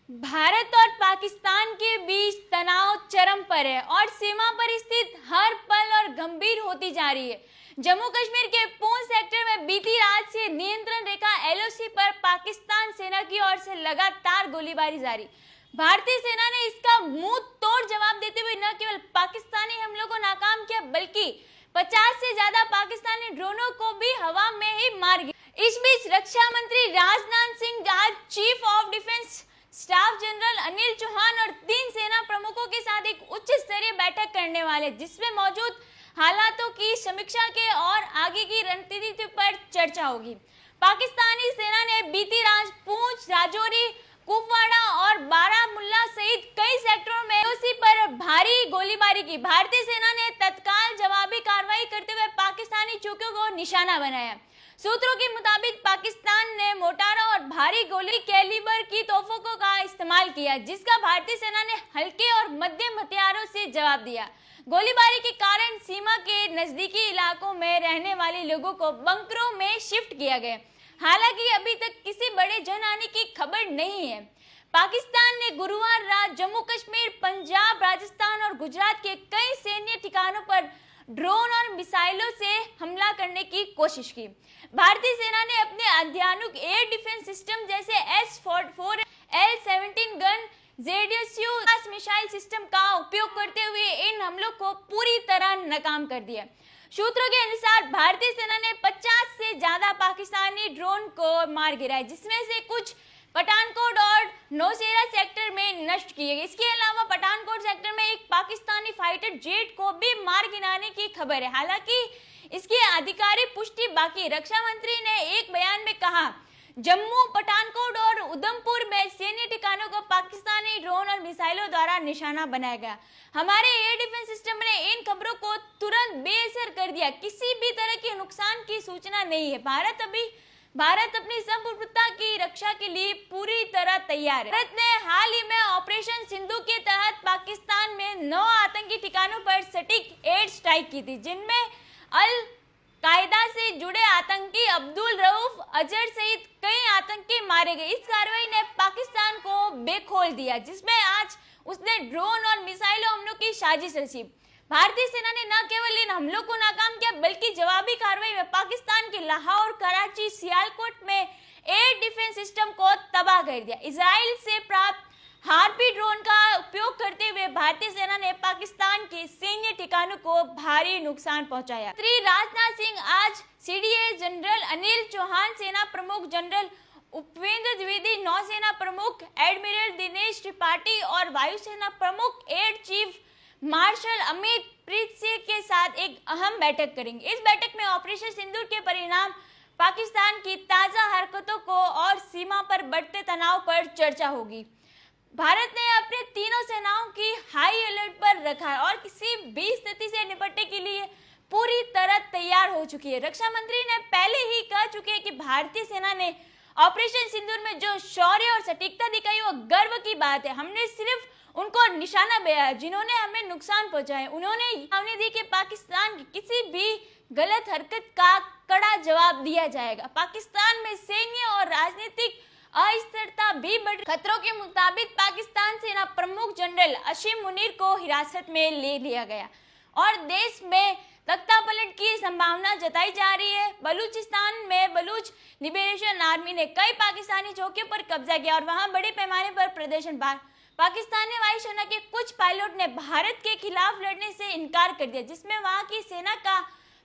भारत और पाकिस्तान के बीच तनाव चरम पर है और सीमा पर स्थित हर पल और गंभीर होती जा रही है। जम्मू कश्मीर के पूंछ सेक्टर में बीती रात से नियंत्रण रेखा एलओसी पर पाकिस्तान सेना की ओर से लगातार गोलीबारी जारी। भारतीय सेना ने इसका मुंह तोड़ जवाब देते हुए न केवल पाकिस्तानी हमलों को नाकाम किया बल्कि 50 से ज्यादा पाकिस्तानी ड्रोनों को भी हवा में ही मार गिराया। इस बीच रक्षा मंत्री राजनाथ सिंह आज chief of defence staff general Anil Chauhan और 3 सेना प्रमुखों के साथ एक उच्च स्तरीय बैठक करने वाले, जिसमें मौजूद हालातों की समीक्षा के और आगे की रणनीति पर चर्चा होगी। पाकिस्तानी सेना ने बीती रात पूंछ, राजौरी, कुपवाड़ा और बारामुल्ला सहित कई सेक्टरों में एलओसी पर भारी गोलीबारी की। भारतीय सेना ने तत्काल जवाबी कार्रवाई करते हुए पाकिस्तानी चौकियों को निशाना बनाया। सूत्रों के मुताबिक पाकिस्तान ने मोर्टार और भारी गोली कैलिबर की तोपों का इस्तेमाल किया, जिसका भारतीय सेना ने हल्के और मध्यम हथियारों से जवाब दिया। गोलीबारी के कारण सीमा के नजदीकी इलाकों में रहने वाले लोगों को बंकरों में शिफ्ट किया गया। हालांकि अभी तक किसी बड़े जनहानि की खबर नहीं है। पाकिस्तान ने गुरुवार रात जम्मू कश्मीर, पंजाब, राजस्थान और गुजरात के कई सैन्य ठिकानों पर ड्रोन और मिसाइलों से हमला करने की कोशिश की। भारतीय सेना ने अपने अत्याधुनिक एयर डिफेंस सिस्टम जैसे S-4, L-17 gun, जेडीएसयू missile system का उपयोग करते हुए इन हमलों को पूरी तरह नाकाम कर दिया। सूत्रों के अनुसार भारतीय सेना ने 50 से ज्यादा पाकिस्तानी ड्रोन को मार गिराया, जिसमें से कुछ पठानकोट और नौशेरा सेक्टर में नष्ट किए गए। इसके अलावा पठानकोट सेक्टर में एक पाकिस्तानी फाइटर जेट को भी मार गिराने की खबर है। हालांकि इसकी आधिकारिक पुष्टि बाकी। रक्षा मंत्री ने एक बयान में कहा, जम्मू, पठानकोट और उधमपुर में सैन्य ठिकानों को पाकिस्तानी ड्रोन और मिसाइलों द्वारा निशाना बनाया गया। हमारे एयर डिफेंस सिस्टम ने इन खबरों को तुरंत बेअसर कर दिया। किसी भी तरह के नुकसान की सूचना नहीं है। भारत अपनी संप्रभुता की रक्षा के लिए पूरी तरह तैयार है। भारत ने हाल ही में ऑपरेशन सिंधु के तहत पाकिस्तान में 9 आतंकी ठिकानों पर सटीक एयर स्ट्राइक की थी, जिनमें अल कायदा से जुड़े आतंकी अब्दुल रऊफ अजहर सहित कई आतंकी मारे गए। इस कार्रवाई ने पाकिस्तान को बेखोल दिया, जिसमें आज उसने ड्रोन और मिसाइल हमलों की साजिश रची। भारतीय सेना ने न केवल इन हमलों को नाकाम किया बल्कि जवाबी कार्रवाई में पाकिस्तान के लाहौर, कराची, सियालकोट में एयर डिफेंस सिस्टम को तबाह कर दिया। इजराइल से प्राप्त हार्पी ड्रोन का उपयोग करते हुए भारतीय सेना ने पाकिस्तान के सैन्य ठिकानों को भारी नुकसान पहुंचाया। श्री राजनाथ सिंह आज सीडीए जनरल अनिल चौहान, सेना प्रमुख जनरल उपेंद्र द्विवेदी, नौसेना प्रमुख एडमिरल दिनेश त्रिपाठी और वायुसेना प्रमुख air chief marshal Amit Preet Singh के साथ एक अहम बैठक करेंगे। इस बैठक में ऑपरेशन सिंदूर के परिणाम, पाकिस्तान की ताजा हरकतों को और सीमा पर बढ़ते तनाव पर चर्चा होगी। भारत ने अपने तीनों सेनाओं की हाई अलर्ट पर रखा है और किसी भी स्थिति से निपटने के लिए पूरी तरह तैयार हो चुकी है। रक्षा मंत्री ने पहले ही कह चुके हैं कि भारतीय सेना ने ऑपरेशन सिंदूर में जो शौर्य और सटीकता दिखाई वो गर्व की बात है। हमने सिर्फ उनको निशाना बनाया जिन्होंने हमें नुकसान पहुंचाया। उन्होंने चेतावनी दी कि पाकिस्तान की किसी भी गलत हरकत का कड़ा जवाब दिया जाएगा। पाकिस्तान में सैन्य और राजनीतिक अस्थिरता भी बढ़। खतरों के मुताबिक पाकिस्तान सेना प्रमुख जनरल असीम मुनीर को हिरासत में ले लिया गया और देश में तख्तापलट की संभावना जताई जा रही है। बलूचिस्तान में बलूच लिबरेशन आर्मी ने कई पाकिस्तानी चौकियों पर कब्जा किया और वहां बड़े पैमाने पर प्रदर्शन। पाकिस्तानी वायुसेना के कुछ पायलट ने भारत के खिलाफ लड़ने से इनकार कर दिया, जिसमें वहां की सेना का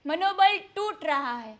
मनोबल टूट रहा है।